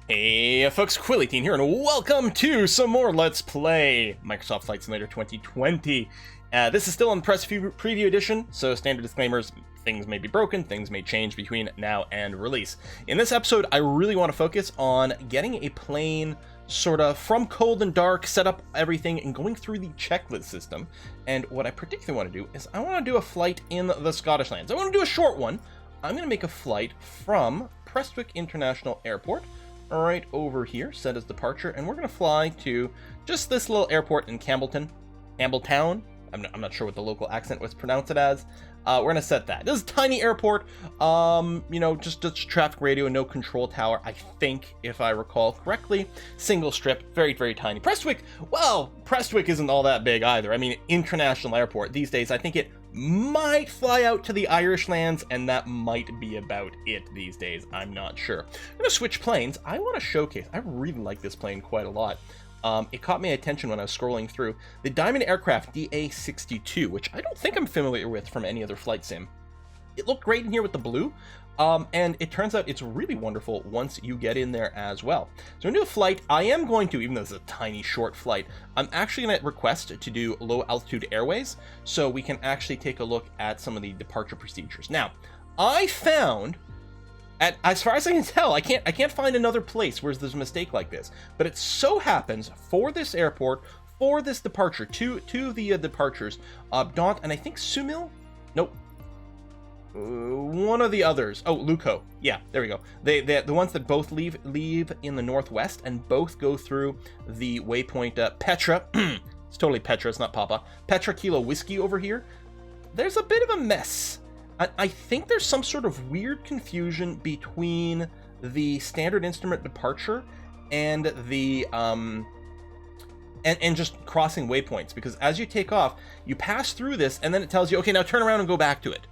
Hey folks, Quilly18 here, and welcome to some more Let's Play Microsoft Flight Simulator 2020. This is still on the press preview edition, so standard disclaimers, things may be broken, things may change between now and release. In this episode, I really want to focus on getting a plane sort of from cold and dark, set up everything, and going through the checklist system. And what I particularly want to do is I want to do a flight in the Scottish lands. I want to do a short one. I'm going to make a flight from Prestwick International Airport right over here, set as departure, and we're going to fly to just this little airport in Campbelltown. I'm not sure what the local accent was pronounced it as. We're going to set that. This is a tiny airport, just traffic radio, no control tower, I think, if I recall correctly. Single strip, very, very tiny. Prestwick, well, Prestwick isn't all that big either. I mean, international airport. These days, I think it might fly out to the Irish lands, and that might be about it these days. I'm not sure. I'm going to switch planes. I want to showcase. I really like this plane quite a lot. It caught my attention when I was scrolling through the Diamond Aircraft DA62, which I don't think I'm familiar with from any other flight sim. It looked great in here with the blue, and it turns out it's really wonderful once you get in there as well. So I'm going to do a flight. I am going to, even though this is a tiny short flight, I'm actually going to request to do low altitude airways, so we can actually take a look at some of the departure procedures. Now, I found, as far as I can tell, I can't find another place where there's a mistake like this. But it so happens for this airport, for this departure, two of the departures, Daunt and I think Sumil? Nope. One of the others. Oh, Luco. Yeah, there we go. The ones that both leave in the northwest and both go through the waypoint Petra. It's totally Petra, it's not Papa. Petra Kilo Whiskey over here. There's a bit of a mess. I think there's some sort of weird confusion between the standard instrument departure and the and just crossing waypoints, because as you take off, you pass through this and then it tells you, okay, now turn around and go back to it.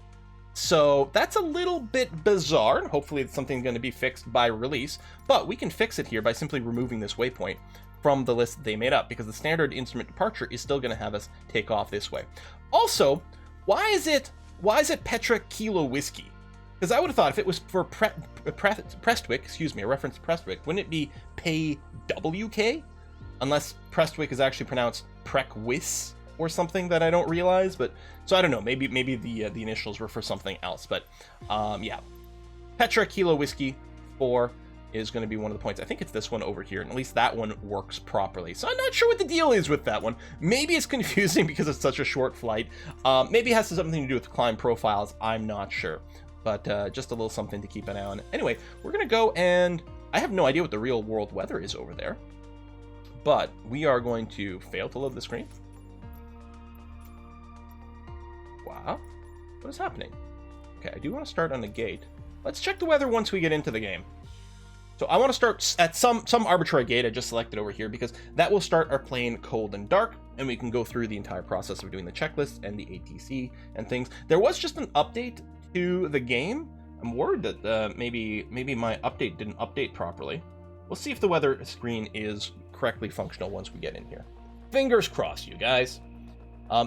So that's a little bit bizarre, and hopefully it's something going to be fixed by release, but we can fix it here by simply removing this waypoint from the list they made up, because the standard instrument departure is still going to have us take off this way. Also, why is it Petra Kilo Whiskey? Because I would have thought if it was for Prestwick, a reference to Prestwick, wouldn't it be Pay WK? Unless Prestwick is actually pronounced Prekwis or something that I don't realize. But so I don't know. Maybe the initials were for something else. But yeah, Petra Kilo Whiskey 4 is going to be one of the points. I think it's this one over here, and at least that one works properly. So I'm not sure what the deal is with that one. Maybe it's confusing because it's such a short flight. Maybe it has something to do with climb profiles. I'm not sure. But just a little something to keep an eye on. Anyway, we're going to go, and I have no idea what the real world weather is over there. But we are going to fail to load the screen. Wow. What is happening? Okay, I do want to start on the gate. Let's check the weather once we get into the game. So I want to start at some arbitrary gate I just selected over here, because that will start our plane cold and dark, and we can go through the entire process of doing the checklist and the ATC and things. There was just an update to the game. I'm worried that maybe my update didn't update properly. We'll see if the weather screen is correctly functional once we get in here. Fingers crossed, you guys.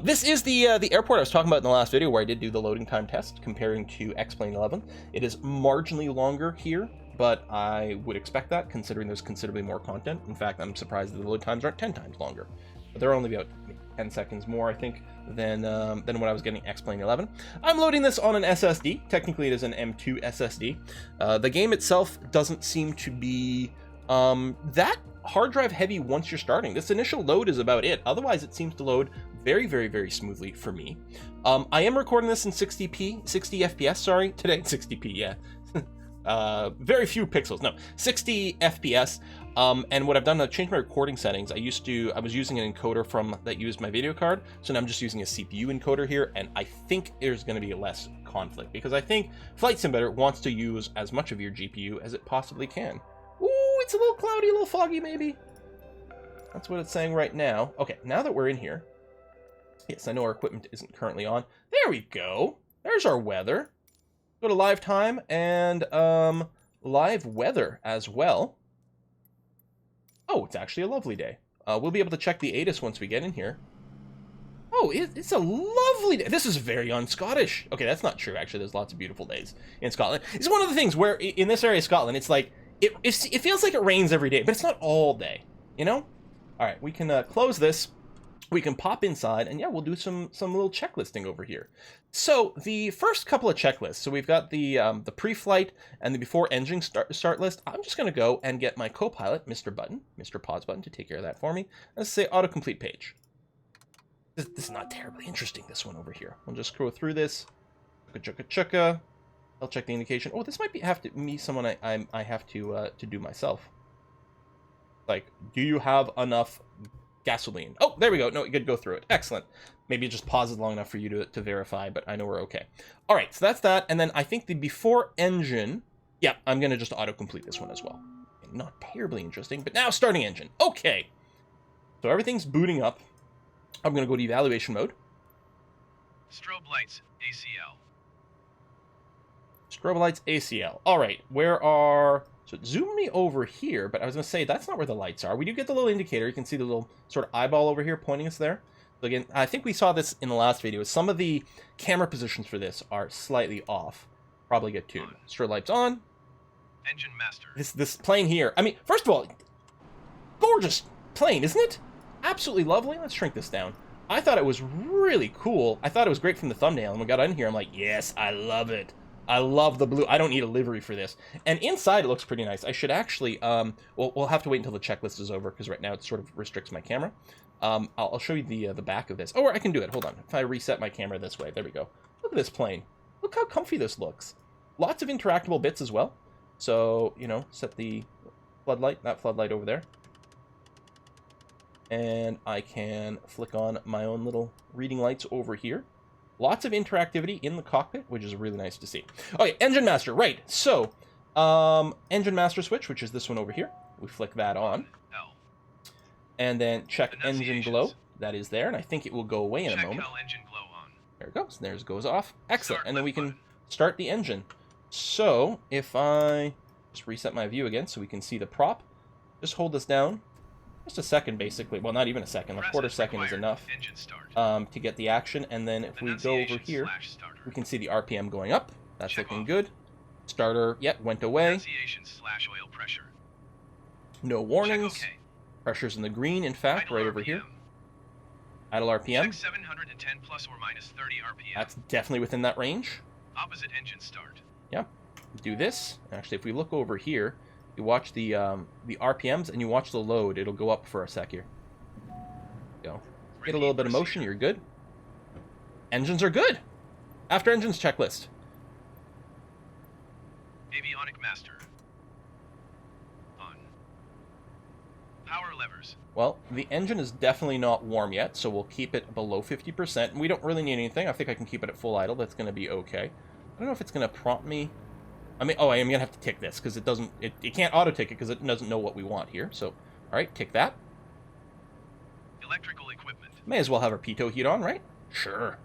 This is the airport I was talking about in the last video, where I did do the loading time test comparing to X-Plane 11. It is marginally longer here, but I would expect that, considering there's considerably more content. In fact, I'm surprised that the load times aren't 10 times longer. But they're only about 10 seconds more, I think, than what I was getting X-Plane 11. I'm loading this on an SSD. Technically, it is an M2 SSD. The game itself doesn't seem to be that hard drive heavy once you're starting. This initial load is about it. Otherwise, it seems to load very, very, very smoothly for me. I am recording this in 60 FPS, sorry, today, 60p, yeah. Very few pixels, no, 60 FPS. And what I've done, I've changed my recording settings. I was using an encoder that used my video card, so now I'm just using a CPU encoder here, and I think there's going to be less conflict, because I think Flight Simulator wants to use as much of your GPU as it possibly can. Ooh, it's a little cloudy, a little foggy, maybe. That's what it's saying right now. Okay, now that we're in here, yes, I know our equipment isn't currently on. There we go. There's our weather. Go to live time and live weather as well. Oh, it's actually a lovely day. We'll be able to check the ATIS once we get in here. Oh, it's a lovely day. This is very un-Scottish. Okay, that's not true, actually. There's lots of beautiful days in Scotland. It's one of the things where, in this area of Scotland, it's like, it feels like it rains every day, but it's not all day, you know? All right, we can close this. We can pop inside, and yeah, we'll do some little checklisting over here. So the first couple of checklists. So we've got the pre-flight and the before engine start list. I'm just going to go and get my co-pilot, Mr. Pause button, to take care of that for me. Let's say autocomplete page. This is not terribly interesting, this one over here. We'll just scroll through this. Chugga, chugga, chugga. I'll check the indication. Oh, this might be someone I have to do myself. Like, do you have enough gasoline? Oh, there we go. No, you could go through it. Excellent. Maybe it just pauses long enough for you to verify, but I know we're okay. All right, so that's that. And then I think the before engine, yeah, I'm going to just autocomplete this one as well. Not terribly interesting, but now starting engine. Okay. So everything's booting up. I'm going to go to evaluation mode. Strobe lights, ACL. Strobe lights, ACL. All right, where are... So it zoomed me over here, but I was going to say that's not where the lights are. We do get the little indicator. You can see the little sort of eyeball over here pointing us there. So again, I think we saw this in the last video. Some of the camera positions for this are slightly off. Probably get tuned. Strobe lights on. Engine master. This plane here. I mean, first of all, gorgeous plane, isn't it? Absolutely lovely. Let's shrink this down. I thought it was really cool. I thought it was great from the thumbnail. And when we got in here, I'm like, yes, I love it. I love the blue. I don't need a livery for this. And inside, it looks pretty nice. I should actually, we'll have to wait until the checklist is over, because right now it sort of restricts my camera. I'll show you the back of this. Oh, I can do it. Hold on. If I reset my camera this way, there we go. Look at this plane. Look how comfy this looks. Lots of interactable bits as well. So, you know, set the floodlight, that floodlight over there. And I can flick on my own little reading lights over here. Lots of interactivity in the cockpit, which is really nice to see. Okay, engine master, right. So, engine master switch, which is this one over here. We flick that on. And then check engine glow. That is there, and I think it will go away in a moment. Engine glow on. There it goes. There it goes off. Excellent. And then we can start the engine. So, if I just reset my view again so we can see the prop, just hold this down. Just a second, basically. Well, not even a second. A quarter second is enough to get the action. And then if we go over here, we can see the RPM going up. That's looking good. Starter, yep, went away. Oil pressure. No warnings. Pressure's in the green, in fact, right over here. Idle RPM. 710 plus or minus 30 RPM. That's definitely within that range. Opposite engine start. Yep. Do this. Actually, if we look over here, you watch the RPMs and you watch the load. It'll go up for a sec here. Go. Get a little bit of motion. You're good. Engines are good. After engines checklist. Avionic master. On. Power levers. Well, the engine is definitely not warm yet, so we'll keep it below 50%. And we don't really need anything. I think I can keep it at full idle. That's going to be okay. I don't know if it's going to prompt me. I mean, oh, I am going to have to tick this, because it doesn't, it can't auto-tick it, because it doesn't know what we want here. So, all right, tick that. Electrical equipment. May as well have our pitot heat on, right? Sure.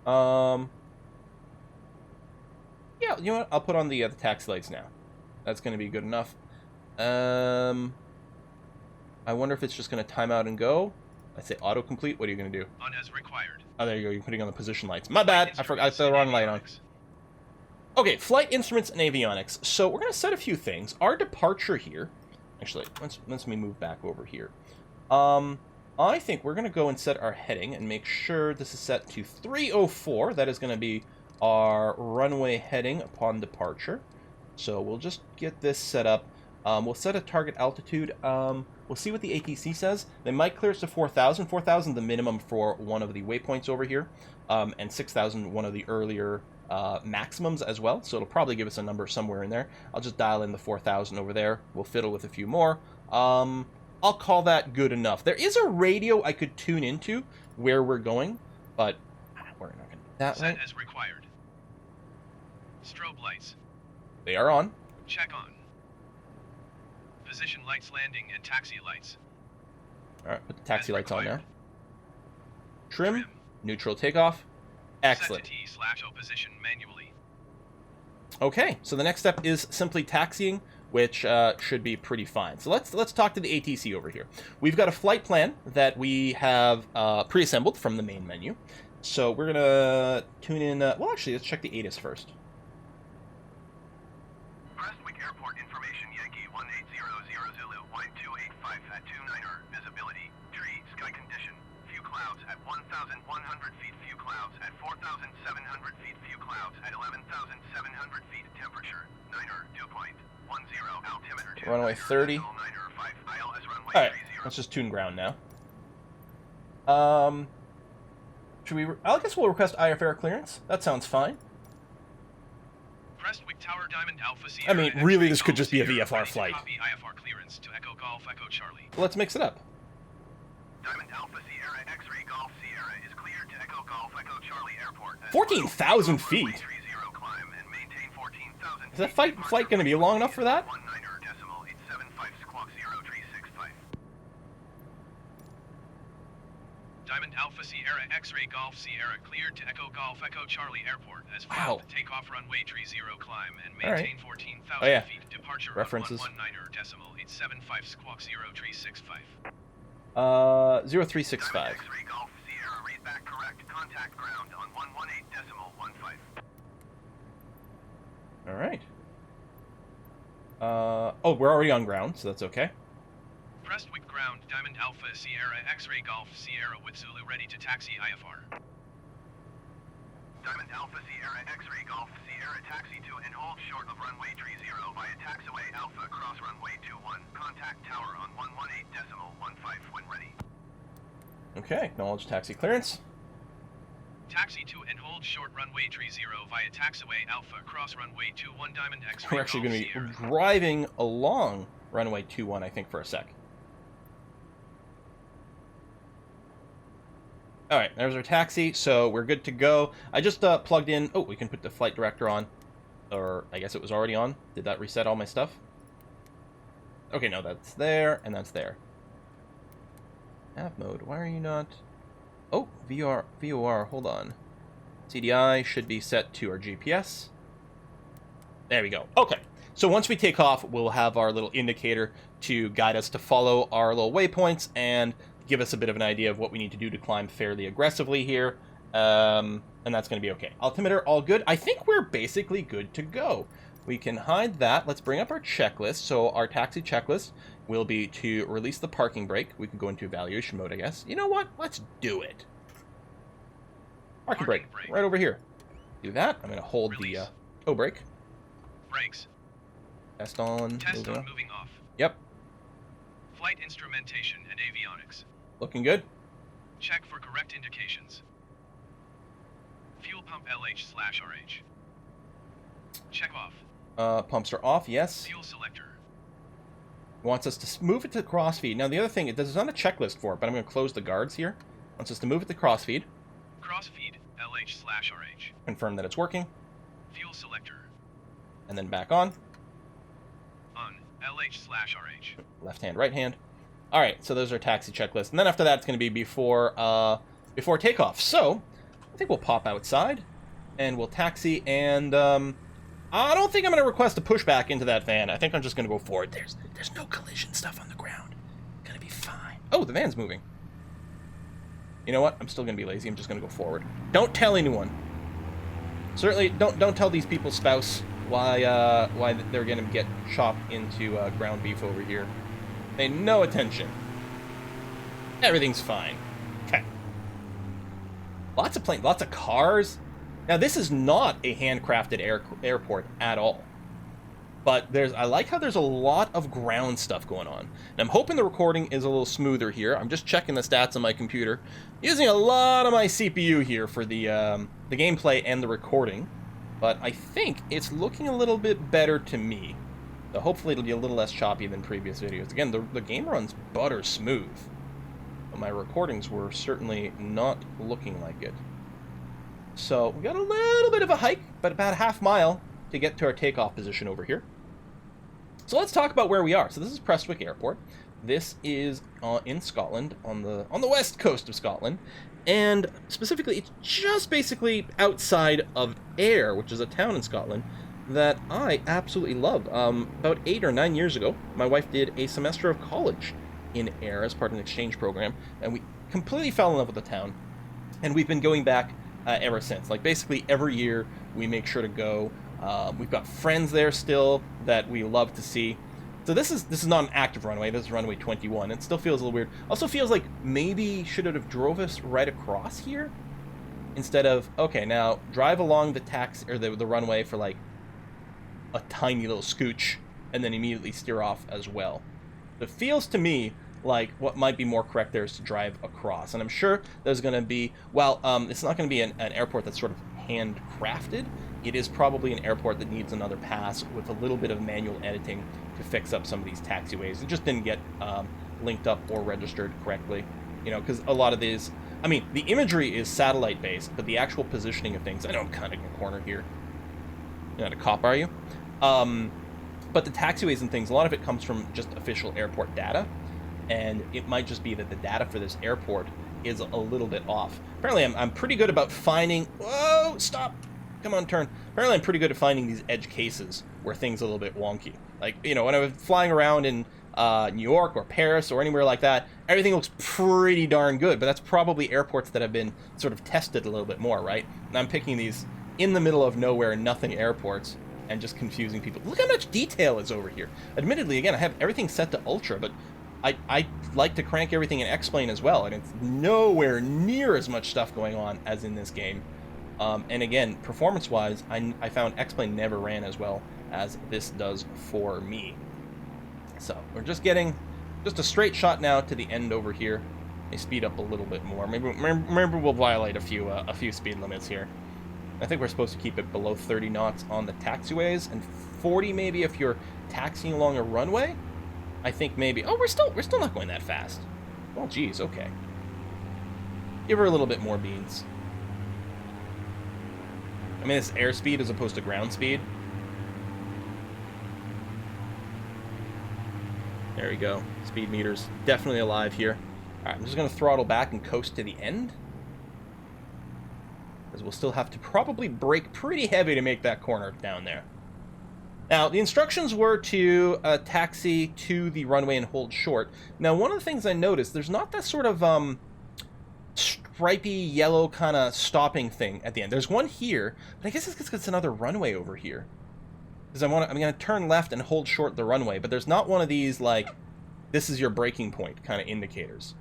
Yeah, you know what? I'll put on the taxi lights now. That's going to be good enough. I wonder if it's just going to time out and go. I say autocomplete. What are you going to do? On as required. Oh, there you go. You're putting on the position lights. My bad. I forgot. I put the wrong light on. Okay, flight instruments and avionics. So we're going to set a few things. Our departure here. Actually, let's me move back over here. I think we're going to go and set our heading and make sure this is set to 304. That is going to be our runway heading upon departure. So we'll just get this set up. We'll set a target altitude. We'll see what the ATC says. They might clear us to 4,000. 4,000 the minimum for one of the waypoints over here. And 6,000 one of the earlier maximums as well. So it'll probably give us a number somewhere in there. I'll just dial in the 4,000 over there. We'll fiddle with a few more. I'll call that good enough. There is a radio I could tune into where we're going, but we're not going to do that, right? Set as required. Strobe lights. They are on. Check on. Position lights landing and taxi lights. All right, put the taxi lights on now. Trim. Neutral takeoff. Excellent. Set to T/O position manually. Okay, so the next step is simply taxiing, which should be pretty fine. So let's talk to the ATC over here. We've got a flight plan that we have pre-assembled from the main menu. So we're gonna tune in. Well, actually, let's check the ATIS first. Prestwick Airport information Yankee 1800 Zulu 1285 at 29er. Visibility. Tree. Sky condition. Few clouds at 1,100 feet. Few clouds at 4,700 feet. Few clouds at 11,700 feet. Temperature. 9er. Dew point. 10. Altimeter 2. Runway 30. 9er 5. ILS runway Alright, 30. let's just tune ground now. Should we... I guess we'll request IFR clearance. That sounds fine. Prestwick Tower Diamond Alpha Sierra. I mean, really, this could just be a VFR flight. Copy IFR clearance to Echo Golf Echo Charlie. Let's mix it up. Diamond Alpha Sierra X-Ray Golf Sierra is cleared to Echo Golf Echo Charlie Airport. 14,000 feet? Runway 30 climb and maintain 14,000 Is that flight going to be long enough for that? 19er decimal 875 squawk 0365. Diamond Alpha Sierra X-Ray Golf Sierra cleared to Echo Golf Echo Charlie Airport as Wow. takeoff runway 30 climb and All right. maintain 14,000 Oh, yeah. feet. Departure References. 19er decimal 875 squawk 0365. 0365. X-Ray Golf Sierra read back correct. Contact ground on 118 decimal 15. All right. Oh, we're already on ground, so that's okay. Prestwick ground Diamond Alpha Sierra X-Ray Golf Sierra with Zulu ready to taxi IFR. Diamond Alpha Sierra X-Ray Golf Sierra taxi to and hold short of runway 30 via taxiway Alpha cross runway 21. Contact tower on 118 decimal 15 when ready. Okay, acknowledge taxi clearance. Taxi to and hold short runway 30 via taxiway Alpha cross runway 21 Diamond X-Ray We're actually Golf going to Sierra. be driving along runway 21, I think, for a sec. All right, there's our taxi, so we're good to go. I just plugged in... Oh, we can put the flight director on. Or I guess it was already on. Did that reset all my stuff? Okay, no, that's there, and that's there. Nav mode, why are you not... Oh, VOR, hold on. CDI should be set to our GPS. There we go. Okay, so once we take off, we'll have our little indicator to guide us to follow our little waypoints and give us a bit of an idea of what we need to do to climb fairly aggressively here. And that's going to be okay. Altimeter, all good. I think we're basically good to go. We can hide that. Let's bring up our checklist. So our taxi checklist will be to release the parking brake. We can go into evaluation mode, I guess. You know what? Let's do it. Parking brake, right over here. Do that. I'm going to hold Release. the toe brake. Brakes. Test on. Test on moving off. Yep. Flight instrumentation and avionics. Looking good. Check for correct indications. Fuel pump LH/RH. Check off. Pumps are off, yes. Fuel selector. Wants us to move it to crossfeed. Now, the other thing, there's not a checklist for it, but I'm going to close the guards here. Wants us to move it to crossfeed. Crossfeed LH/RH. Confirm that it's working. Fuel selector. And then back on. On LH/RH. Left hand, right hand. All right, so those are taxi checklists. And then after that, it's going to be before takeoff. So I think we'll pop outside and we'll taxi. And I don't think I'm going to request a pushback into that van. I think I'm just going to go forward. There's no collision stuff on the ground. Gonna be fine. Oh, the van's moving. You know what? I'm still going to be lazy. I'm just going to go forward. Don't tell anyone. Certainly, don't tell these people's spouse why they're going to get chopped into ground beef over here. Pay no attention. Everything's fine. Okay. Lots of planes, lots of cars. Now, this is not a handcrafted airport at all. But I like how there's a lot of ground stuff going on. And I'm hoping the recording is a little smoother here. I'm just checking the stats on my computer. Using a lot of my CPU here for the gameplay and the recording. But I think it's looking a little bit better to me. So hopefully it'll be a little less choppy than previous videos. Again, the game runs butter smooth. But my recordings were certainly not looking like it. So we got a little bit of a hike, but about a half mile to get to our takeoff position over here. So let's talk about where we are. So this is Prestwick Airport. This is in Scotland, on the west coast of Scotland. And specifically, it's just basically outside of Ayr, which is a town in Scotland that I absolutely love. About 8 or 9 years ago, my wife did a semester of college in Ayr as part of an exchange program, and we completely fell in love with the town. And we've been going back ever since. Like, basically every year we make sure to go. We've got friends there still that we love to see. So this is not an active runway. This is runway 21. It still feels a little weird. Also feels like maybe should it have drove us right across here instead of, okay, now drive along the the runway for like a tiny little scooch and then immediately steer off as well. It feels to me like what might be more correct there is to drive across. And I'm sure there's going to be, well, it's not going to be an airport that's sort of handcrafted. It is probably an airport that needs another pass with a little bit of manual editing to fix up some of these taxiways. It just didn't get linked up or registered correctly, you know, because a lot of these, I mean, the imagery is satellite based, but the actual positioning of things, I know I'm kind of in a corner here. You're not a cop, are you? But the taxiways and things, a lot of it comes from just official airport data, and it might just be that the data for this airport is a little bit off. Apparently, I'm pretty good about finding... Whoa, stop! Come on, turn. Apparently, I'm pretty good at finding these edge cases where things are a little bit wonky. Like, you know, when I was flying around in New York or Paris or anywhere like that, everything looks pretty darn good, but that's probably airports that have been sort of tested a little bit more, right? And I'm picking these in the middle of nowhere, nothing airports, and just confusing people. Look how much detail is over here. Admittedly, again, I have everything set to ultra, but I like to crank everything in X-Plane as well, and it's nowhere near as much stuff going on as in this game. And again, performance-wise, I found X-Plane never ran as well as this does for me. So we're just getting just a straight shot now to the end over here. They speed up a little bit more. Maybe we'll violate a few speed limits here. I think we're supposed to keep it below 30 knots on the taxiways, and 40 maybe if you're taxiing along a runway. I think maybe. Oh, we're still not going that fast. Oh, geez, okay. Give her a little bit more beans. I mean, it's airspeed as opposed to ground speed. There we go. Speed meters definitely alive here. All right, I'm just going to throttle back and coast to the end, because we'll still have to probably brake pretty heavy to make that corner down there. Now, the instructions were to taxi to the runway and hold short. Now, one of the things I noticed, there's not that sort of stripy yellow kind of stopping thing at the end. There's one here, but I guess it's because it's another runway over here. Because I'm going to turn left and hold short the runway, but there's not one of these, like, this is your braking point kind of indicators.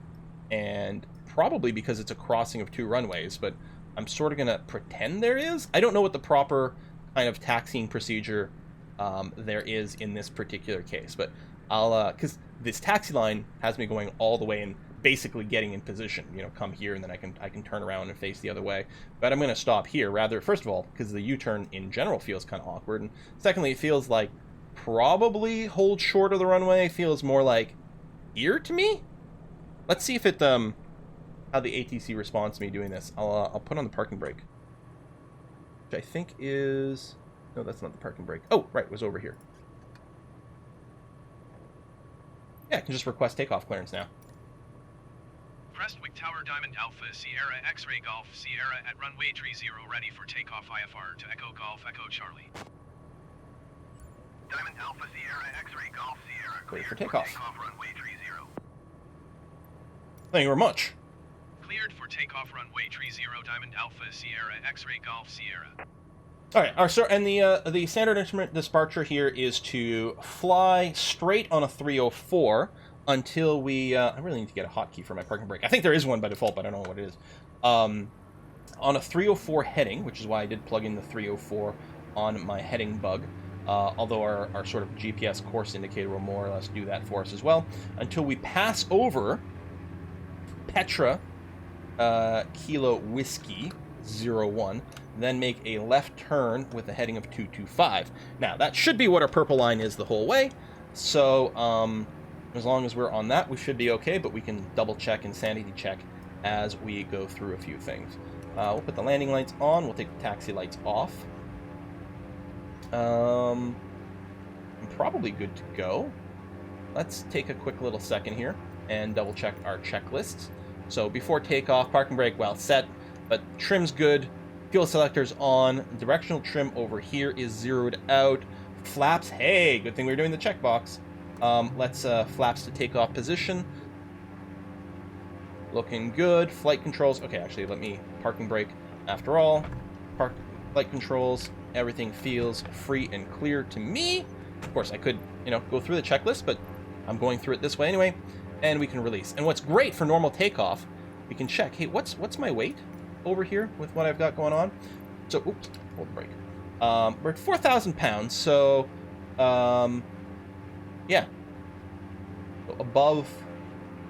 And probably because it's a crossing of two runways, but I'm sort of going to pretend there is. I don't know what the proper kind of taxiing procedure there is in this particular case, but I'll because this taxi line has me going all the way and basically getting in position, you know, come here and then I can turn around and face the other way. But I'm going to stop here rather, first of all, because the U-turn in general feels kind of awkward, and secondly, it feels like probably hold short of the runway feels more like ear to me. Let's see if it how the ATC responds to me doing this. I'll put on the parking brake, which I think is... No, that's not the parking brake. Oh, right, it was over here. Yeah, I can just request takeoff clearance now. Prestwick Tower Diamond Alpha Sierra X-Ray Golf Sierra at runway 30 ready for takeoff IFR to Echo Golf Echo Charlie. Diamond Alpha Sierra X-Ray Golf Sierra Ready cleared for takeoff. runway 30. Thank you very much. Cleared for takeoff runway 30 Diamond Alpha Sierra X-Ray Golf Sierra. All right, sir, and the standard instrument departure here is to fly straight on a 304 until we... I really need to get a hotkey for my parking brake. I think there is one by default, but I don't know what it is. On a 304 heading, which is why I did plug in the 304 on my heading bug, although our sort of GPS course indicator will more or less do that for us as well, until we pass over Petra Kilo Whiskey 01, then make a left turn with a heading of 225. Now, that should be what our purple line is the whole way, so as long as we're on that, we should be okay, but we can double check and sanity check as we go through a few things. We'll put the landing lights on, we'll take the taxi lights off. I'm probably good to go. Let's take a quick little second here and double check our checklists. So before takeoff, parking brake well set, but trim's good. Fuel selector's on. Directional trim over here is zeroed out. Flaps, hey, good thing we're doing the checkbox. Let's flaps to takeoff position. Looking good. Flight controls. Okay, actually, let me parking brake. After all, flight controls. Everything feels free and clear to me. Of course, I could, go through the checklist, but I'm going through it this way anyway, and we can release. And what's great for normal takeoff, we can check, hey, what's my weight over here with what I've got going on? So, oops, hold the brake. We're at 4,000 pounds, so, yeah. So above,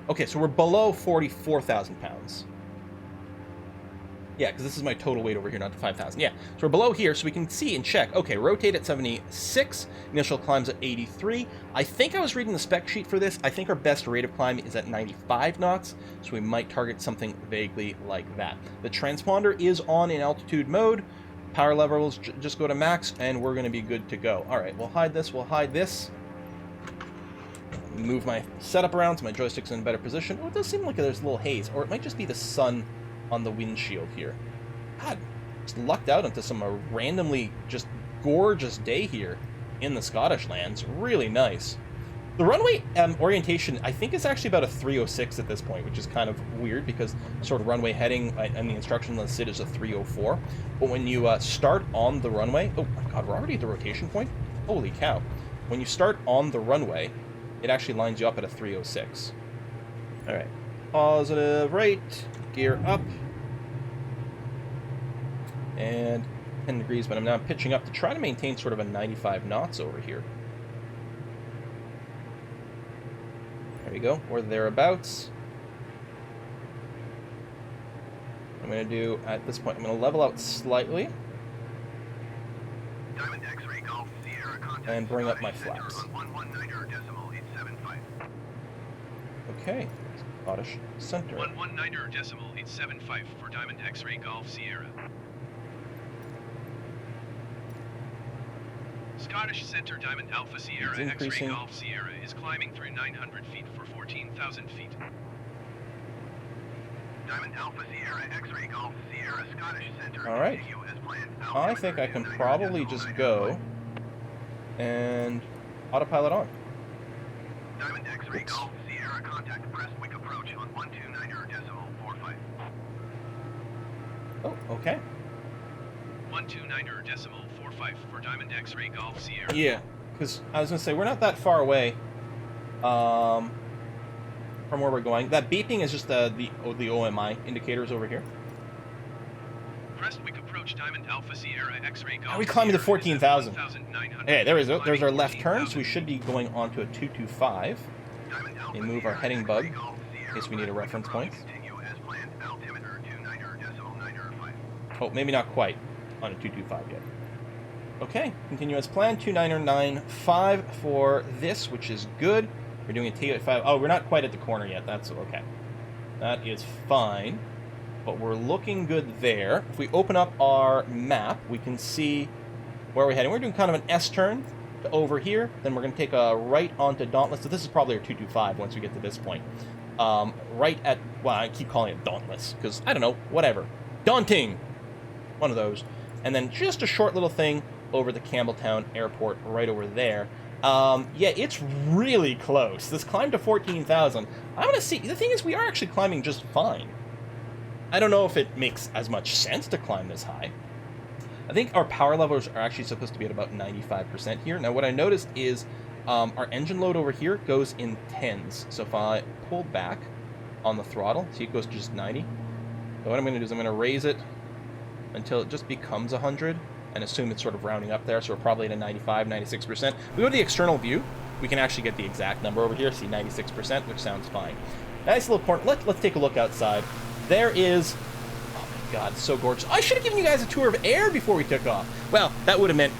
okay, so we're below 44,000 pounds. Yeah, because this is my total weight over here, not the 5,000. Yeah, so we're below here, so we can see and check. Okay, rotate at 76, initial climbs at 83. I think I was reading the spec sheet for this. I think our best rate of climb is at 95 knots, so we might target something vaguely like that. The transponder is on in altitude mode. Power levels just go to max, and we're going to be good to go. All right, we'll hide this. We'll hide this. Move my setup around so my joystick's in a better position. Oh, it does seem like there's a little haze, or it might just be the sun on the windshield here. God, just lucked out into some randomly just gorgeous day here in the Scottish lands. Really nice. The runway orientation, I think, is actually about a 306 at this point, which is kind of weird because sort of runway heading and the instruction listed is a 304. But when you start on the runway, oh my God, we're already at the rotation point? Holy cow. When you start on the runway, it actually lines you up at a 306. All right, positive right, gear up, and 10 degrees, but I'm now pitching up to try to maintain sort of a 95 knots over here. There we go, we're thereabouts. I'm going to do, at this point, I'm going to level out slightly. Diamond X-ray Golf Sierra contact And bring up my flaps. on 119.875. Okay, Scottish Center. 119.875 for Diamond X-ray Golf Sierra. Scottish Center Diamond Alpha Sierra X-ray increasing. Golf Sierra is climbing through 900 feet for 14,000 feet. Diamond Alpha Sierra X-ray Golf Sierra Scottish Center. All right. Continue as planned. I think I can probably just go and autopilot on. Diamond X-ray Oops. Golf Sierra contact Prestwick approach on 129.45. Oh, okay. 129.45 for Diamond X-ray Golf Sierra. Yeah, because I was going to say, we're not that far away from where we're going. That beeping is just the OMI indicators over here. Prestwick approach Diamond Alpha Sierra X-ray Golf. Are we climbing to Sierra 14,000? 1,900. Hey, there we go. There's our left turn, so 14,000 we should be going on to a 225. Diamond Alpha And move our Sierra heading X-ray bug, Golf Sierra in case we need a Prestwick reference approach. point. Continue as planned. Altimeter 29.995. Oh, maybe not quite on a 225 yet. Okay, continue as planned. 2995 for this, which is good. We're doing a takeoff at 5. Oh, we're not quite at the corner yet. That's okay. That is fine. But we're looking good there. If we open up our map, we can see where we're heading. We're doing kind of an S-turn to over here. Then we're going to take a right onto Dauntless. So this is probably our 225 once we get to this point. Right at, well, I keep calling it Dauntless because, I don't know, whatever. Daunting! One of those. And then just a short little thing over the Campbelltown Airport right over there. Yeah, it's really close. This climb to 14,000. I'm going to see. The thing is, we are actually climbing just fine. I don't know if it makes as much sense to climb this high. I think our power levels are actually supposed to be at about 95% here. Now, what I noticed is our engine load over here goes in tens. So if I pull back on the throttle, see it goes to just 90. So what I'm going to do is I'm going to raise it until it just becomes 100 and assume it's sort of rounding up there. So we're probably at a 95, 96%. We go to the external view. We can actually get the exact number over here. See 96%, which sounds fine. Nice little corner. Let's take a look outside. There is, oh my God, it's so gorgeous. I should have given you guys a tour of air before we took off. Well, that would have meant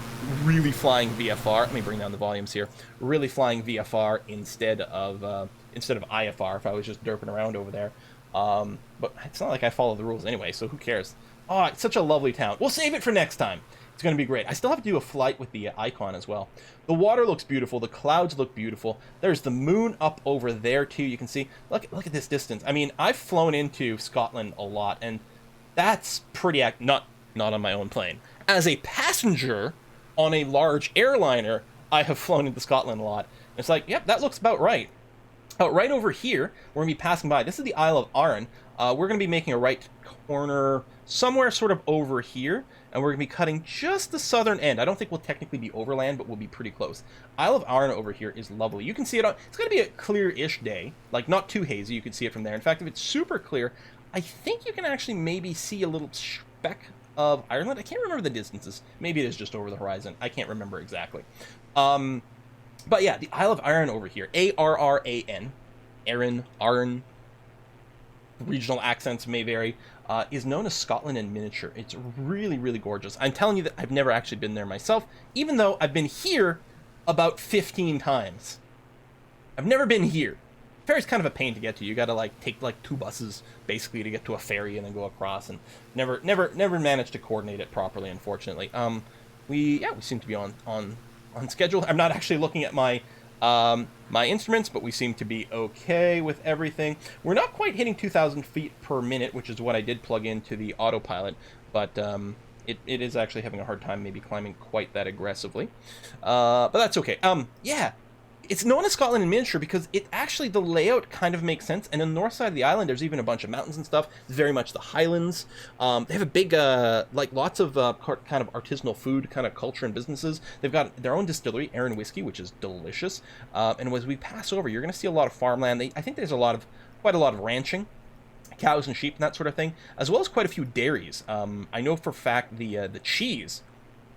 really flying VFR. Let me bring down the volumes here. Really flying VFR instead of IFR if I was just derping around over there. But it's not like I follow the rules anyway, so who cares? Oh, it's such a lovely town. We'll save it for next time. It's going to be great. I still have to do a flight with the icon as well. The water looks beautiful. The clouds look beautiful. There's the moon up over there, too. You can see. Look at this distance. I mean, I've flown into Scotland a lot, and that's pretty... Not on my own plane. As a passenger on a large airliner, I have flown into Scotland a lot. It's like, yep, that looks about right. Right over here, we're going to be passing by. This is the Isle of Arran. We're going to be making a right corner somewhere sort of over here. and we're going to be cutting just the southern end. I don't think we'll technically be overland, but we'll be pretty close. Isle of Arran over here is lovely. You can see it on, it's going to be a clear-ish day, like not too hazy. You can see it from there. In fact, if it's super clear, I think you can actually maybe see a little speck of Ireland. I can't remember the distances. Maybe it is just over the horizon. I can't remember exactly. But yeah, the Isle of Arran over here, Arran, Arran, regional accents may vary, is known as Scotland in miniature. It's really, really gorgeous. I'm telling you that I've never actually been there myself, even though I've been here about 15 times. I've never been here. Ferry's kind of a pain to get to. You gotta like take like 2 buses basically to get to a ferry and then go across, and never managed to coordinate it properly, unfortunately. We seem to be on schedule. I'm not actually looking at my my instruments, but we seem to be okay with everything. We're not quite hitting 2,000 feet per minute, which is what I did plug into the autopilot, but it is actually having a hard time maybe climbing quite that aggressively. But that's okay. Yeah, it's known as Scotland in miniature because it actually, the layout kind of makes sense. And on the north side of the island, there's even a bunch of mountains and stuff. It's very much the Highlands. They have a big, like lots of kind of artisanal food kind of culture and businesses. They've got their own distillery, Arran Whiskey, which is delicious. And as we pass over, you're going to see a lot of farmland. I think there's quite a lot of ranching, cows and sheep and that sort of thing, as well as quite a few dairies. I know for a fact the cheese,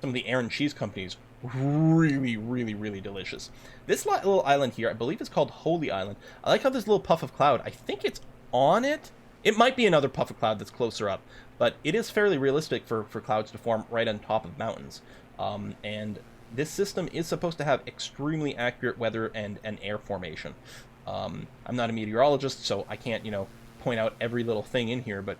some of the Arran cheese companies, really, really, really delicious. This little island here, I believe it's called Holy Island. I like how this little puff of cloud, I think it's on it. It might be another puff of cloud that's closer up, but it is fairly realistic for clouds to form right on top of mountains. And this system is supposed to have extremely accurate weather and air formation. I'm not a meteorologist, so I can't, point out every little thing in here, but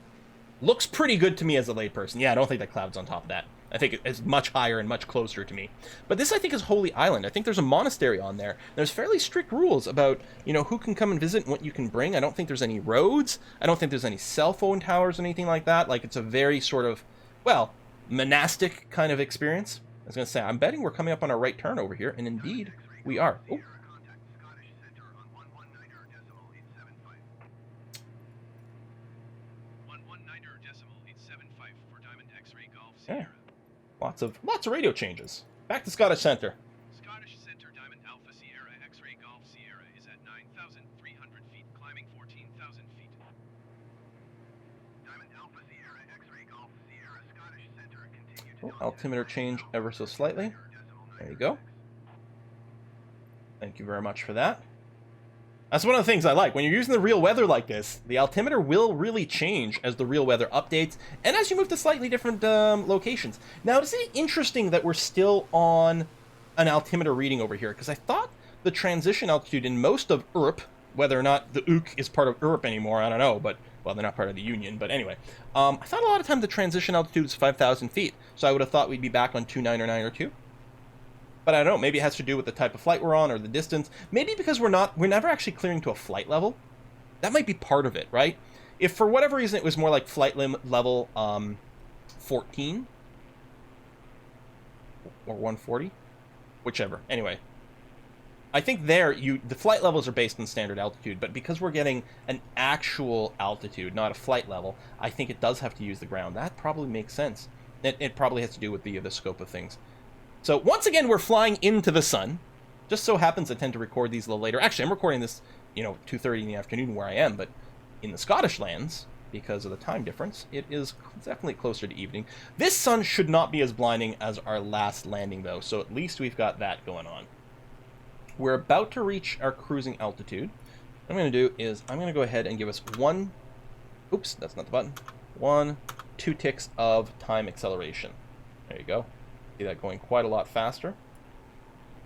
looks pretty good to me as a layperson. Yeah, I don't think that cloud's on top of that. I think it's much higher and much closer to me. But this, I think, is Holy Island. I think there's a monastery on there. There's fairly strict rules about, who can come and visit and what you can bring. I don't think there's any roads. I don't think there's any cell phone towers or anything like that. Like, it's a very sort of, monastic kind of experience. I was going to say, I'm betting we're coming up on our right turn over here, and indeed, we are. Oh. 119.875 for Diamond X-Ray Golf Yeah. Sierra. Lots of radio changes. Back to Scottish Center. Scottish Center Diamond Alpha Sierra X-Ray Golf Sierra is at 9,300 feet, climbing 14,000 feet. Diamond Alpha Sierra X-Ray Golf Sierra Scottish Center continue to Altimeter change ever so slightly. There you go. Thank you very much for that. That's one of the things I like. When you're using the real weather like this, the altimeter will really change as the real weather updates and as you move to slightly different locations. Now, is it interesting that we're still on an altimeter reading over here? Because I thought the transition altitude in most of Europe, whether or not the UK is part of Europe anymore, I don't know, but, well, they're not part of the Union, but anyway. I thought a lot of times the transition altitude is 5,000 feet, so I would have thought we'd be back on 29 or 9 or 2. But I don't know, maybe it has to do with the type of flight we're on or the distance. Maybe because we're never actually clearing to a flight level. That might be part of it, right? If for whatever reason it was more like flight level 14 or 140, whichever. Anyway, I think the flight levels are based on standard altitude, but because we're getting an actual altitude, not a flight level, I think it does have to use the ground. That probably makes sense. It probably has to do with the scope of things. So once again, we're flying into the sun. Just so happens I tend to record these a little later. Actually, I'm recording this, 2:30 in the afternoon where I am, but in the Scottish lands, because of the time difference, it is definitely closer to evening. This sun should not be as blinding as our last landing, though, so at least we've got that going on. We're about to reach our cruising altitude. What I'm going to do is I'm going to go ahead and give us oops, that's not the button, 2 ticks of time acceleration. There you go. See that going quite a lot faster.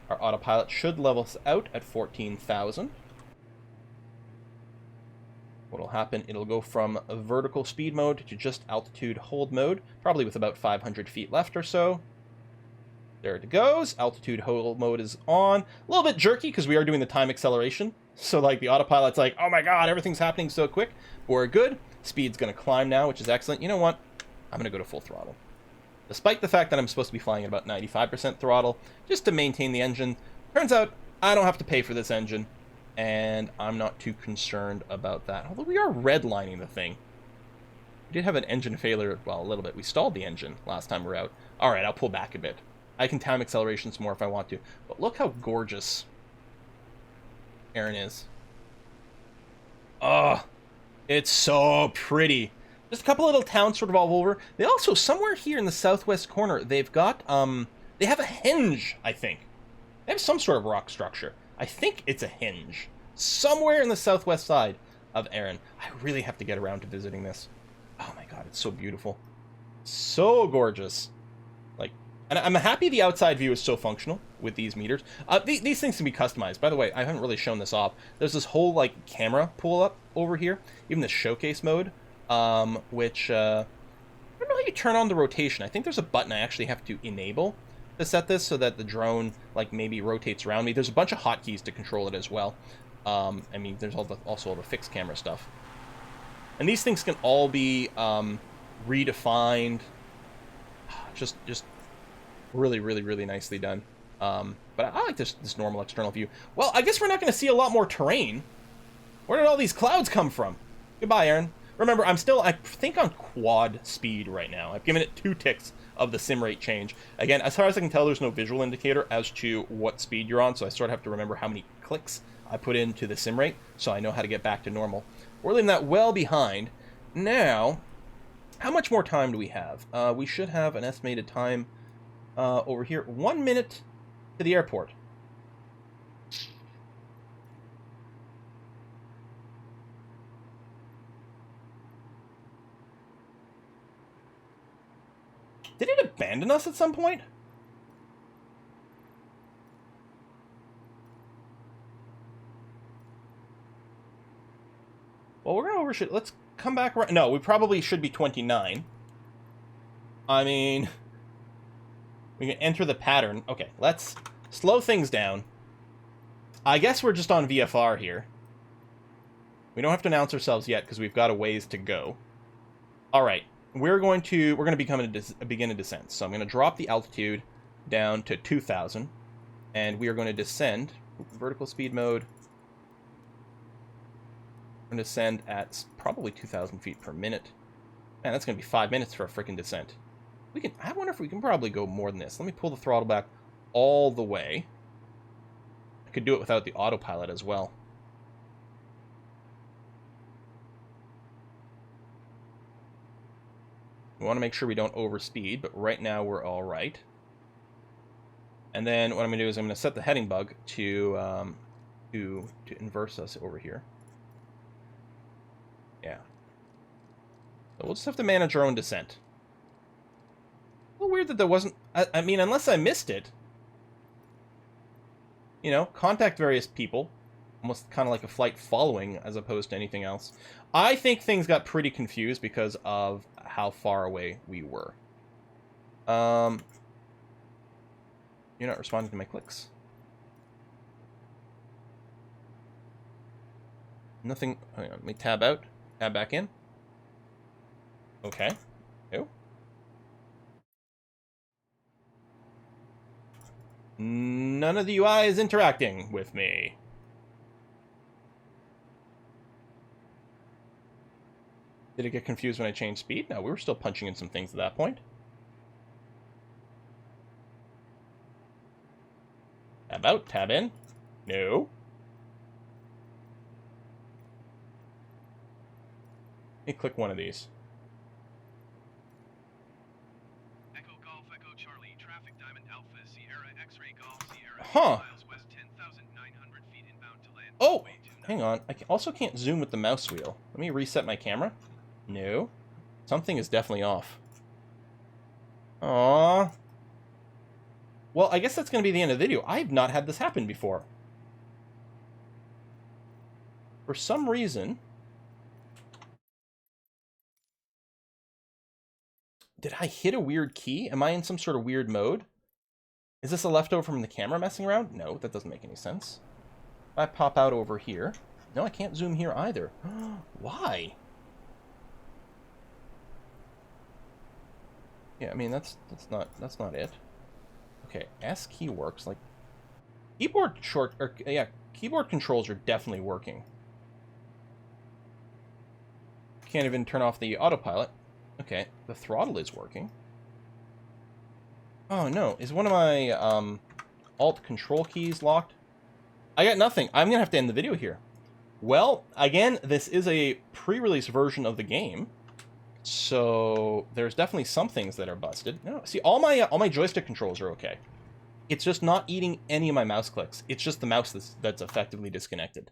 Our autopilot should level us out at 14,000. What'll happen, it'll go from a vertical speed mode to just altitude hold mode, probably with about 500 feet left or so. There it goes. Altitude hold mode is on. A little bit jerky because we are doing the time acceleration. So like the autopilot's like, oh my god, everything's happening so quick. We're good. Speed's going to climb now, which is excellent. You know what? I'm going to go to full throttle. Despite the fact that I'm supposed to be flying at about 95% throttle, just to maintain the engine. Turns out, I don't have to pay for this engine, and I'm not too concerned about that. Although we are redlining the thing. We did have an engine failure, well, a little bit. We stalled the engine last time we were out. Alright, I'll pull back a bit. I can time accelerations more if I want to. But look how gorgeous Erin is. Oh, it's so pretty. Just a couple little towns sort of all over. They also, somewhere here in the southwest corner, they've got, they have a henge, I think. They have some sort of rock structure. I think it's a henge. Somewhere in the southwest side of Erin. I really have to get around to visiting this. Oh my god, it's so beautiful. So gorgeous. Like, and I'm happy the outside view is so functional with these meters. These things can be customized. By the way, I haven't really shown this off. There's this whole, like, camera pull-up over here. Even the showcase mode, which, I don't know how you turn on the rotation. I think there's a button I actually have to enable to set this so that the drone, like, maybe rotates around me. There's a bunch of hotkeys to control it as well. I mean, there's also all the fixed camera stuff. And these things can all be redefined. Just really, really, really nicely done. But I like this normal external view. Well, I guess we're not going to see a lot more terrain. Where did all these clouds come from? Goodbye, Erin. Remember, I think on quad speed right now. I've given it 2 ticks of the sim rate change. Again, as far as I can tell, there's no visual indicator as to what speed you're on, so I sort of have to remember how many clicks I put into the sim rate, so I know how to get back to normal. We're leaving that well behind. Now, how much more time do we have? We should have an estimated time over here. 1 minute to the airport. Did it abandon us at some point? Well, we're gonna overshoot. Let's come back around. No, we probably should be 29. I mean, we can enter the pattern. Okay, let's slow things down. I guess we're just on VFR here. We don't have to announce ourselves yet because we've got a ways to go. All right, we're going to begin a descent. So I'm going to drop the altitude down to 2,000, and we are going to descend. Vertical speed mode. We're going to descend at probably 2,000 feet per minute. Man, that's going to be 5 minutes for a freaking descent. I wonder if we can probably go more than this. Let me pull the throttle back all the way. I could do it without the autopilot as well. We want to make sure we don't overspeed, but right now we're all right. And then what I'm going to do is I'm going to set the heading bug to inverse us over here. Yeah. So we'll just have to manage our own descent. A little weird that there wasn't... I mean, unless I missed it. You know, contact various people. Almost kind of like a flight following as opposed to anything else. I think things got pretty confused because of how far away we were. You're not responding to my clicks. Nothing... Hang on, let me tab out. Tab back in. Okay. No. None of the UI is interacting with me. Did it get confused when I changed speed? No, we were still punching in some things at that point. Tab out, tab in. No. Let me click one of these. Echo Golf, Echo Charlie, Traffic Diamond Alpha, Sierra X-Ray Golf, Sierra Huh. miles west 10,900 feet inbound to land. Oh, hang on. I also can't zoom with the mouse wheel. Let me reset my camera. No. Something is definitely off. Aww. Well, I guess that's going to be the end of the video. I've not had this happen before. For some reason... Did I hit a weird key? Am I in some sort of weird mode? Is this a leftover from the camera messing around? No, that doesn't make any sense. If I pop out over here... No, I can't zoom here either. Why? Yeah, I mean, that's not it. Okay, S key works. Like, keyboard controls are definitely working. Can't even turn off the autopilot. Okay, the throttle is working. Oh no, is one of my Alt Control keys locked? I got nothing. I'm gonna have to end the video here. Well, again, this is a pre-release version of the game, so there's definitely some things that are busted. No, see, all my joystick controls are okay. It's just not eating any of my mouse clicks. It's just the mouse that's effectively disconnected.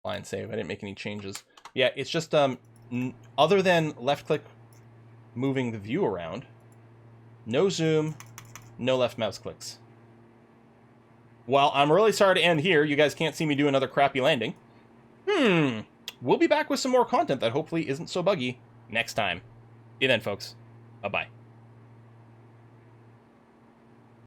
Line save. I didn't make any changes. Yeah, it's just other than left click moving the view around, no zoom, no left mouse clicks. Well, I'm really sorry to end here. You guys can't see me do another crappy landing. We'll be back with some more content that hopefully isn't so buggy next time. See you then, folks. Bye-bye.